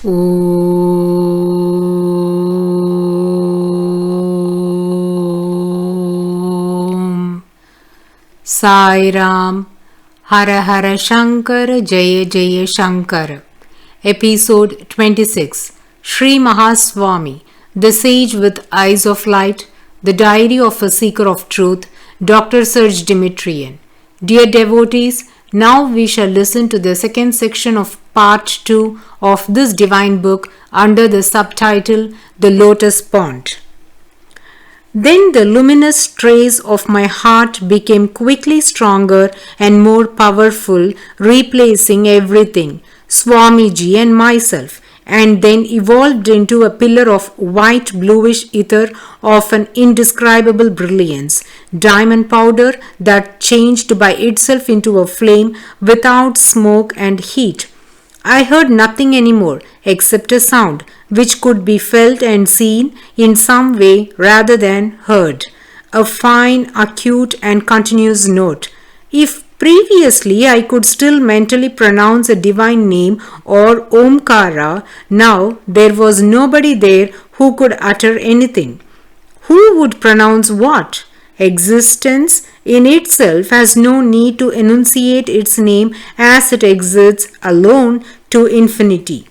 Aum Sairam. Hara Hara Shankara, Jaya Jaya Shankara. Episode 26. Shri Mahaswami, the sage with eyes of light, the diary of a seeker of truth, Dr.Serge Demetrian. Dear devotees, now we shall listen to the second section of part 2 of this divine book under the subtitle The Lotus Pond. Then the luminous rays of my heart became quickly stronger and more powerful, replacing everything, Swamiji and myself, and then evolved into a pillar of white bluish ether of an indescribable brilliance, diamond powder that changed by itself into a flame without smoke and heat. I heard nothing anymore except a sound which could be felt and seen in some way rather than heard, a fine, acute and continuous note. If previously I could still mentally pronounce a divine name or Omkara, now there was nobody there who could utter anything. Who would pronounce what? Existence in itself has no need to enunciate its name as it exists alone to infinity.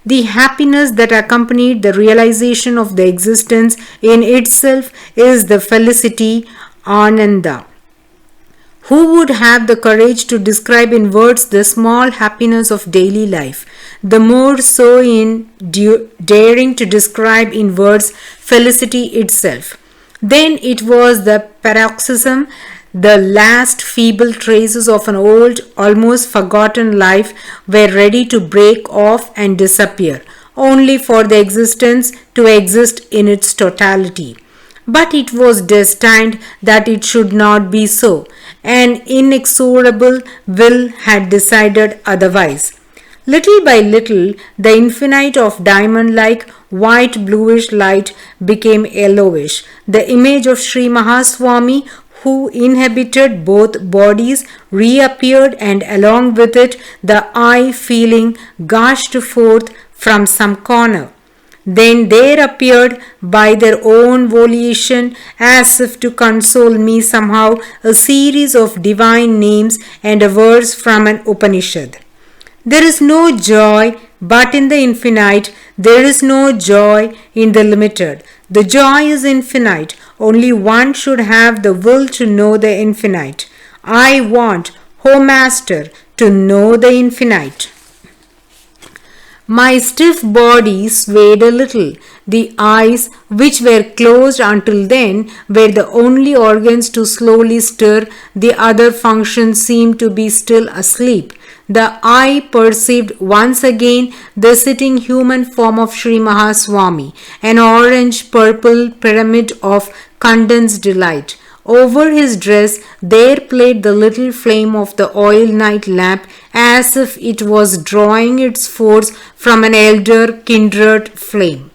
The happiness that accompanied the realization of the existence in itself is the felicity Ananda. Who would have the courage to describe in words the small happiness of daily life, the more so in daring to describe in words felicity itself? Then it was the paroxysm, the last feeble traces of an old, almost forgotten life were ready to break off and disappear, only for the existence to exist in its totality. But it was destined that it should not be so. An inexorable will had decided otherwise. Little by little, the infinite of diamond-like white bluish light became yellowish. The image of Sri Mahaswami, who inhabited both bodies, reappeared, and along with it the I feeling gushed forth from some corner. Then there appeared by their own volition, as if to console me somehow, a series of divine names and a verse from an Upanishad. There is no joy but in the infinite. There is no joy in the limited. The joy is infinite. Only one should have the will to know the infinite. I want, O Master, to know the infinite. My stiff body swayed a little. The eyes, which were closed until then, were the only organs to slowly stir. The other functions seemed to be still asleep. The eye perceived once again the sitting human form of Sri Mahaswami, an orange-purple pyramid of condensed light. Over his dress there played the little flame of the oil night lamp, as if it was drawing its force from an elder kindred flame.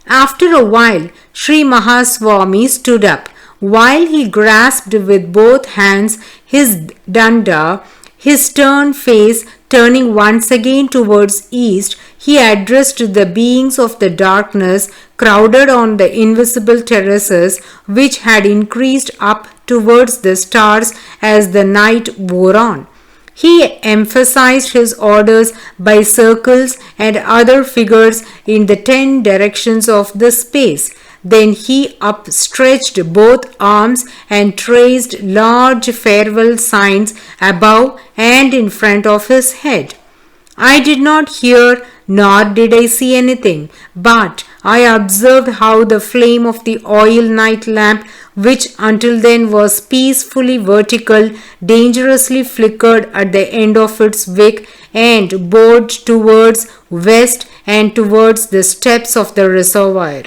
After a while, Sri Mahaswami stood up. While he grasped with both hands his danda, his stern face turning once again towards east, he addressed the beings of the darkness crowded on the invisible terraces, which had increased up towards the stars as the night wore on. He emphasized his orders by circles and other figures in the 10 directions of the space. Then he upstretched both arms and traced large farewell signs above and in front of his head. I did not hear nor did I see anything, but I observed how the flame of the oil night lamp, which until then was peacefully vertical, dangerously flickered at the end of its wick and bore towards west and towards the steps of the reservoir.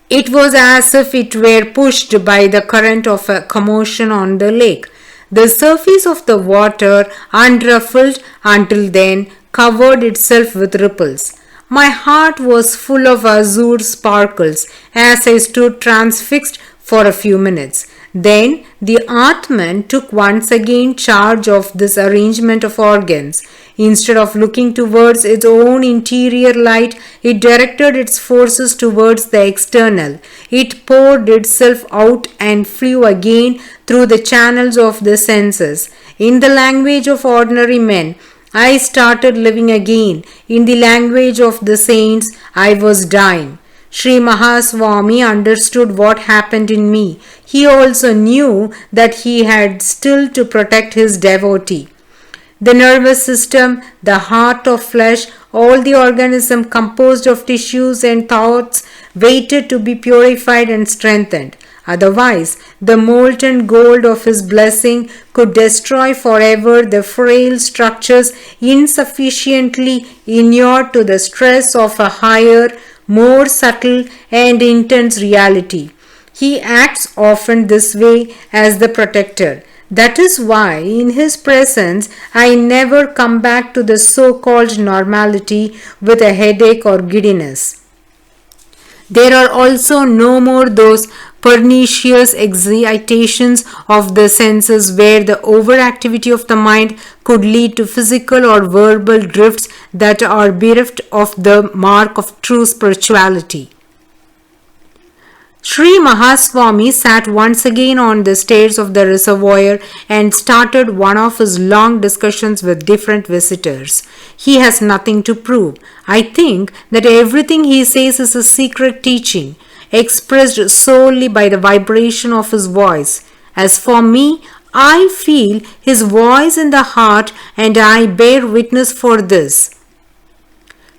It was as if it were pushed by the current of a commotion on the lake. The surface of the water, unruffled until then, covered itself with ripples. My heart was full of azure sparkles as I stood transfixed for a few minutes. Then the Atman took once again charge of this arrangement of organs. Instead of looking towards its own interior light, it directed its forces towards the external. It poured itself out and flew again through the channels of the senses. In the language of ordinary men, I started living again. In the language of the saints, I was dying. Sri Mahaswami understood what happened in me. He also knew that he had still to protect his devotee. The nervous system, the heart of flesh, all the organism composed of tissues and thoughts waited to be purified and strengthened. Otherwise, the molten gold of his blessing could destroy forever the frail structures insufficiently inured to the stress of a higher, more subtle and intense reality. He acts often this way as the protector. That is why in his presence I never come back to the so-called normality with a headache or giddiness. There are also no more those pernicious excitations of the senses where the overactivity of the mind could lead to physical or verbal drifts that are bereft of the mark of true spirituality. Sri Mahaswami sat once again on the stairs of the reservoir and started one of his long discussions with different visitors. He has nothing to prove. I think that everything he says is a secret teaching, expressed solely by the vibration of his voice. As for me, I feel his voice in the heart and I bear witness for this.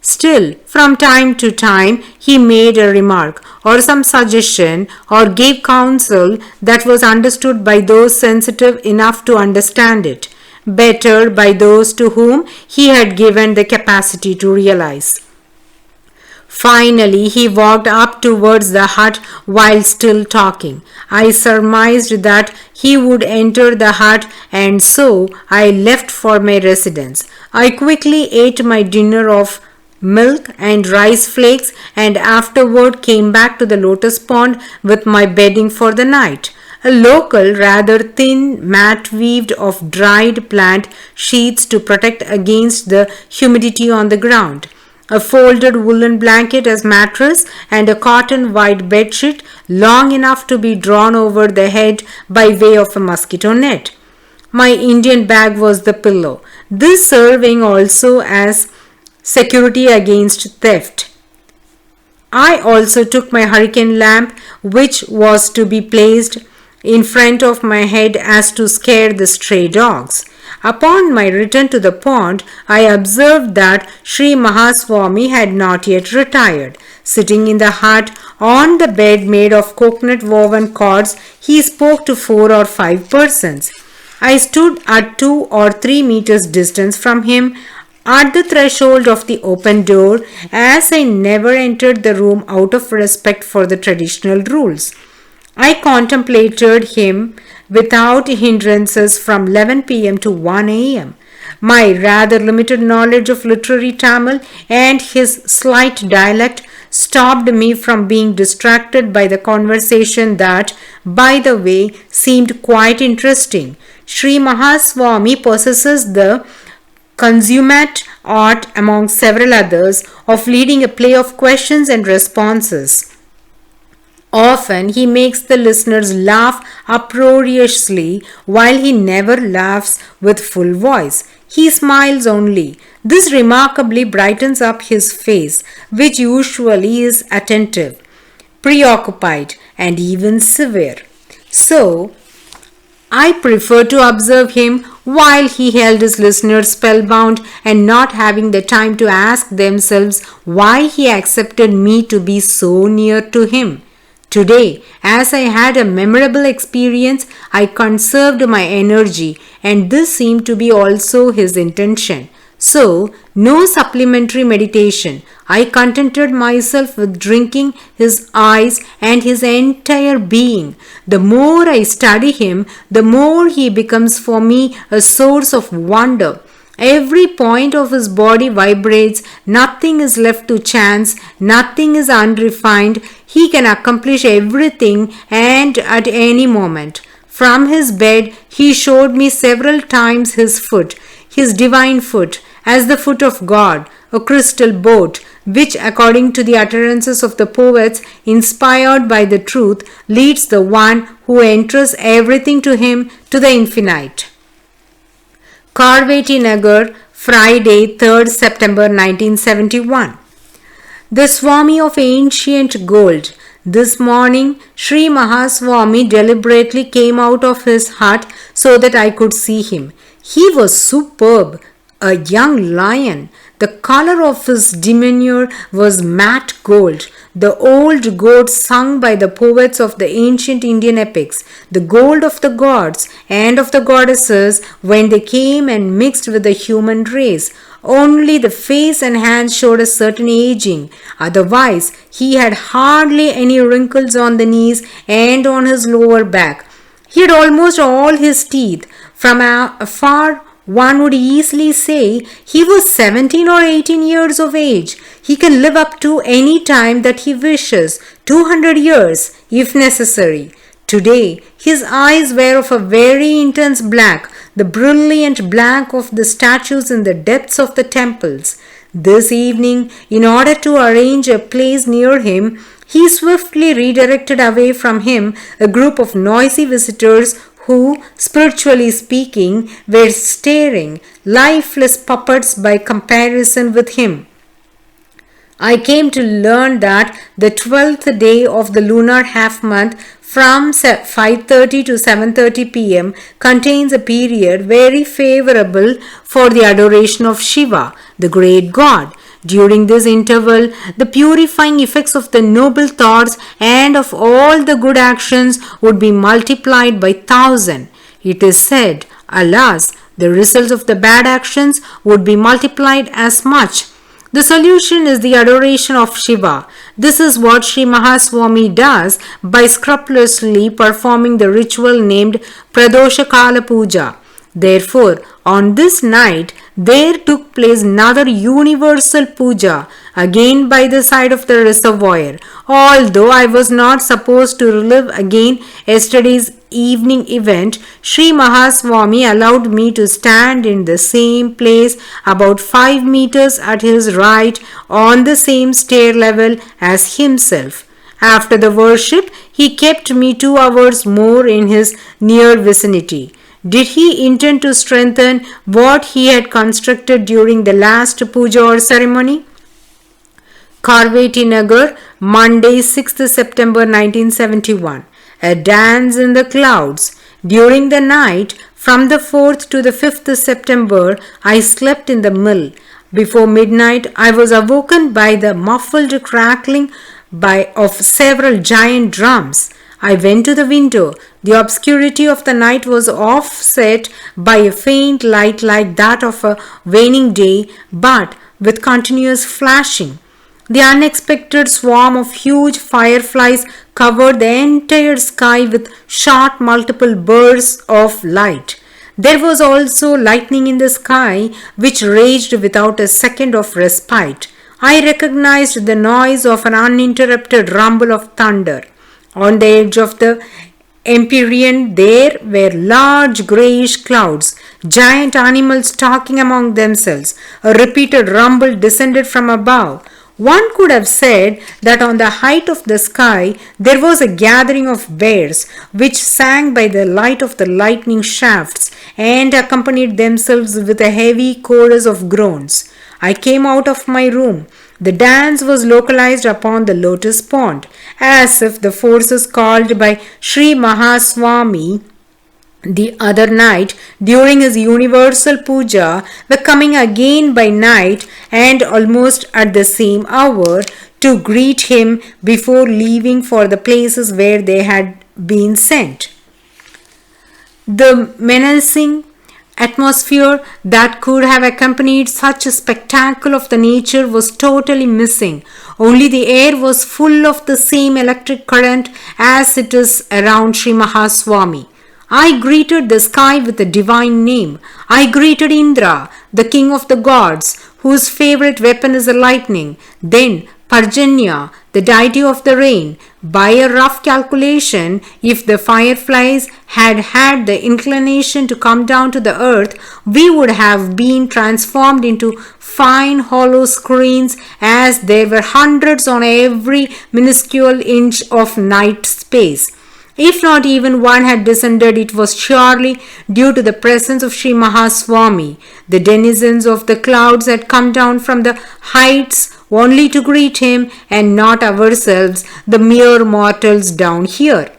Still, from time to time, he made a remark or some suggestion or gave counsel that was understood by those sensitive enough to understand it, better by those to whom he had given the capacity to realize. Finally, he walked up towards the hut while still talking. I surmised that he would enter the hut, and so I left for my residence. I quickly ate my dinner of milk and rice flakes and afterward came back to the lotus pond with my bedding for the night. A local, rather thin mat weaved of dried plant sheets to protect against the humidity on the ground, a folded woolen blanket as mattress, and a cotton white bedsheet long enough to be drawn over the head by way of a mosquito net. My Indian bag was the pillow, this serving also as security against theft. I also took my hurricane lamp, which was to be placed in front of my head as to scare the stray dogs. Upon my return to the pond, I observed that Sri Mahaswami had not yet retired. Sitting in the hut on the bed made of coconut woven cords, he spoke to 4 or 5 persons. I stood at 2 or 3 meters distance from him, at the threshold of the open door, as I never entered the room out of respect for the traditional rules. I contemplated him without hindrances from 11 p.m. to 1 a.m. My rather limited knowledge of literary Tamil and his slight dialect stopped me from being distracted by the conversation that, by the way, seemed quite interesting. Sri Mahaswami possesses the consummate art, among several others, of leading a play of questions and responses. Often he makes the listeners laugh uproariously, while he never laughs with full voice. He smiles only. This remarkably brightens up his face, which usually is attentive, preoccupied, and even severe. So, I prefer to observe him while he held his listeners spellbound and not having the time to ask themselves why he accepted me to be so near to him. Today, as I had a memorable experience, I conserved my energy, and this seemed to be also his intention. So, no supplementary meditation. I contented myself with drinking his eyes and his entire being. The more I study him, the more he becomes for me a source of wonder. Every point of his body vibrates, nothing is left to chance, nothing is unrefined. He can accomplish everything and at any moment. From his bed, he showed me several times his foot, his divine foot, as the foot of God, a crystal boat, which, according to the utterances of the poets, inspired by the truth, leads the one who enters everything to him to the infinite. Karveti Nagar, Friday, 3rd September 1971. The Swami of Ancient Gold. This morning, Sri Mahaswami deliberately came out of his hut so that I could see him. He was superb, a young lion. The color of his demeanor was matte gold, the old gold sung by the poets of the ancient Indian epics, the gold of the gods and of the goddesses when they came and mixed with the human race. Only the face and hands showed a certain aging. Otherwise, he had hardly any wrinkles on the knees and on his lower back. He had almost all his teeth. From afar, one would easily say he was 17 or 18 years of age. He can live up to any time that he wishes, 200 years if necessary. Today, his eyes were of a very intense black, the brilliant black of the statues in the depths of the temples. This evening, in order to arrange a place near him, he swiftly redirected away from him a group of noisy visitors who, spiritually speaking, were staring, lifeless puppets by comparison with him. I came to learn that the 12th day of the lunar half month from 5:30 to 7:30 p.m. contains a period very favorable for the adoration of Shiva, the great god. During this interval, the purifying effects of the noble thoughts and of all the good actions would be multiplied by 1,000. It is said, alas, the results of the bad actions would be multiplied as much. The solution is the adoration of Shiva. This is what Sri Mahaswami does by scrupulously performing the ritual named Pradosha Kala Puja. Therefore, on this night, there took place another universal puja, again by the side of the reservoir. Although I was not supposed to relive again yesterday's evening event, Sri Mahaswami allowed me to stand in the same place about 5 meters at his right on the same stair level as himself. After the worship, he kept me 2 hours more in his near vicinity. Did he intend to strengthen what he had constructed during the last puja or ceremony? Karveti Nagar, Monday, 6th September 1971. A dance in the clouds. During the night, from the 4th to the 5th September, I slept in the mill. Before midnight, I was awoken by the muffled crackling of several giant drums. I went to the window. The obscurity of the night was offset by a faint light like that of a waning day, but with continuous flashing. The unexpected swarm of huge fireflies covered the entire sky with short multiple bursts of light. There was also lightning in the sky, which raged without a second of respite. I recognized the noise of an uninterrupted rumble of thunder. On the edge of the empyrean there were large greyish clouds, giant animals talking among themselves. A repeated rumble descended from above. One could have said that on the height of the sky there was a gathering of bears, which sang by the light of the lightning shafts and accompanied themselves with a heavy chorus of groans. I came out of my room. The dance was localized upon the lotus pond, as if the forces called by Sri Mahaswami the other night during his universal puja were coming again by night and almost at the same hour to greet him before leaving for the places where they had been sent. The menacing atmosphere that could have accompanied such a spectacle of the nature was totally missing. Only the air was full of the same electric current as it is around Sri Mahaswami. I greeted the sky with a divine name. I greeted Indra, the king of the gods, whose favorite weapon is the lightning. Then Parjanya, the deity of the rain. By a rough calculation, if the fireflies had had the inclination to come down to the earth, we would have been transformed into fine hollow screens, as there were hundreds on every minuscule inch of night space. If not even one had descended, it was surely due to the presence of Sri Mahaswami. The denizens of the clouds had come down from the heights only to greet him, and not ourselves, the mere mortals down here.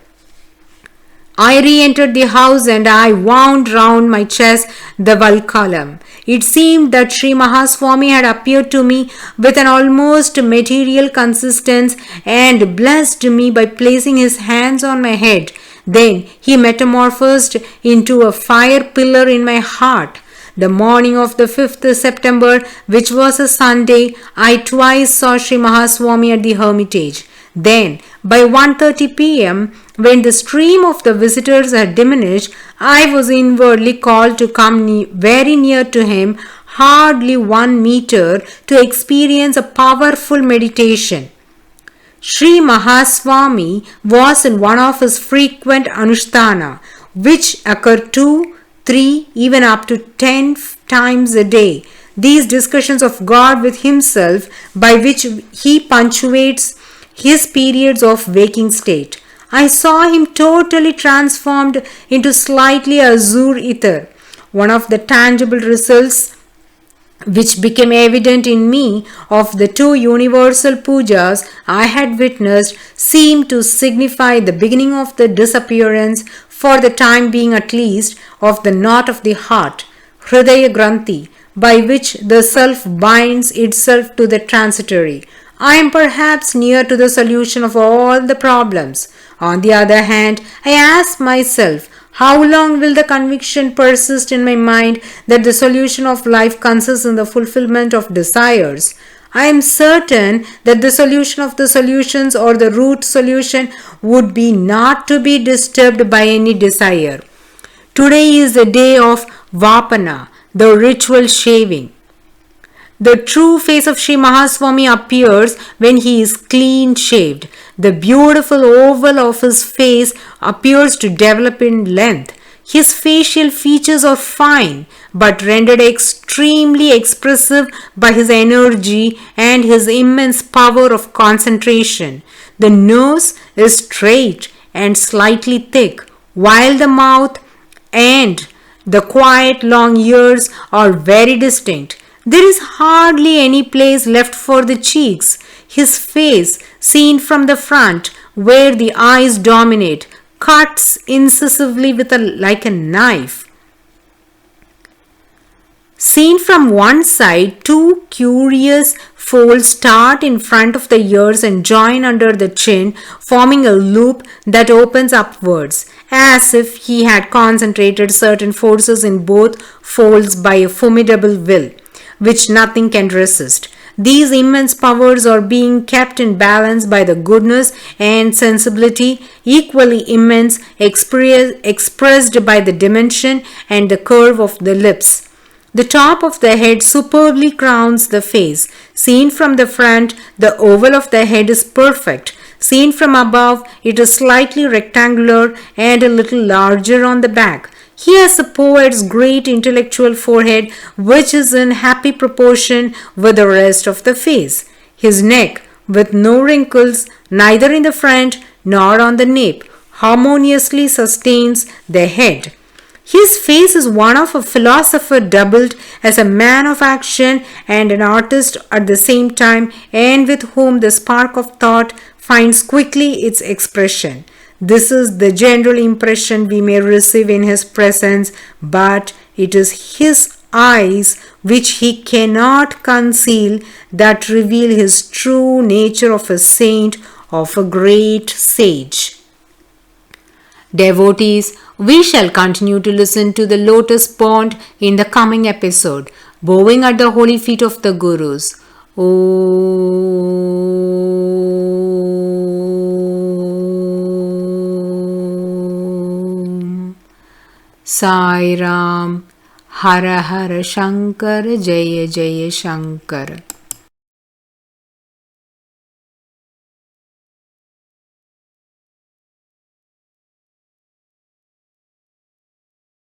I re-entered the house and I wound round my chest the Valkalam. It seemed that Sri Mahaswami had appeared to me with an almost material consistence and blessed me by placing his hands on my head. Then he metamorphosed into a fire pillar in my heart. The morning of the 5th September, which was a Sunday, I twice saw Sri Mahaswami at the hermitage. Then, by 1:30 p.m., when the stream of the visitors had diminished, I was inwardly called to come very near to him, hardly 1 meter, to experience a powerful meditation. Sri Mahaswami was in one of his frequent anusthana, which occurred 2, 3, even up to 10 times a day. These discussions of God with himself, by which he punctuates his periods of waking state. I saw him totally transformed into slightly azure ether. One of the tangible results which became evident in me of the 2 universal pujas I had witnessed seemed to signify the beginning of the disappearance, for the time being at least, of the knot of the heart, Hridaya Granthi, by which the self binds itself to the transitory. I am perhaps near to the solution of all the problems. On the other hand, I ask myself, how long will the conviction persist in my mind that the solution of life consists in the fulfillment of desires? I am certain that the solution of the solutions, or the root solution, would be not to be disturbed by any desire. Today is the day of Vapana, the ritual shaving. The true face of Sri Mahaswami appears when he is clean shaved. The beautiful oval of his face appears to develop in length. His facial features are fine, but rendered extremely expressive by his energy and his immense power of concentration. The nose is straight and slightly thick, while the mouth and the quiet long ears are very distinct. There is hardly any place left for the cheeks. His face, seen from the front, where the eyes dominate, cuts incisively like a knife. Seen from one side, 2 curious folds start in front of the ears and join under the chin, forming a loop that opens upwards, as if he had concentrated certain forces in both folds by a formidable will, which nothing can resist. These immense powers are being kept in balance by the goodness and sensibility, equally immense, expressed by the dimension and the curve of the lips. The top of the head superbly crowns the face. Seen from the front, the oval of the head is perfect. Seen from above, it is slightly rectangular and a little larger on the back. He has the poet's great intellectual forehead, which is in happy proportion with the rest of the face. His neck, with no wrinkles, neither in the front nor on the nape, harmoniously sustains the head. His face is one of a philosopher doubled as a man of action and an artist at the same time, and with whom the spark of thought finds quickly its expression. This is the general impression we may receive in his presence, but it is his eyes, which he cannot conceal, that reveal his true nature of a saint, of a great sage. Devotees, we shall continue to listen to the lotus pond in the coming episode, bowing at the holy feet of the Gurus. Aum Sairam. Hara Hara Shankara, Jaya Jaya Shankara.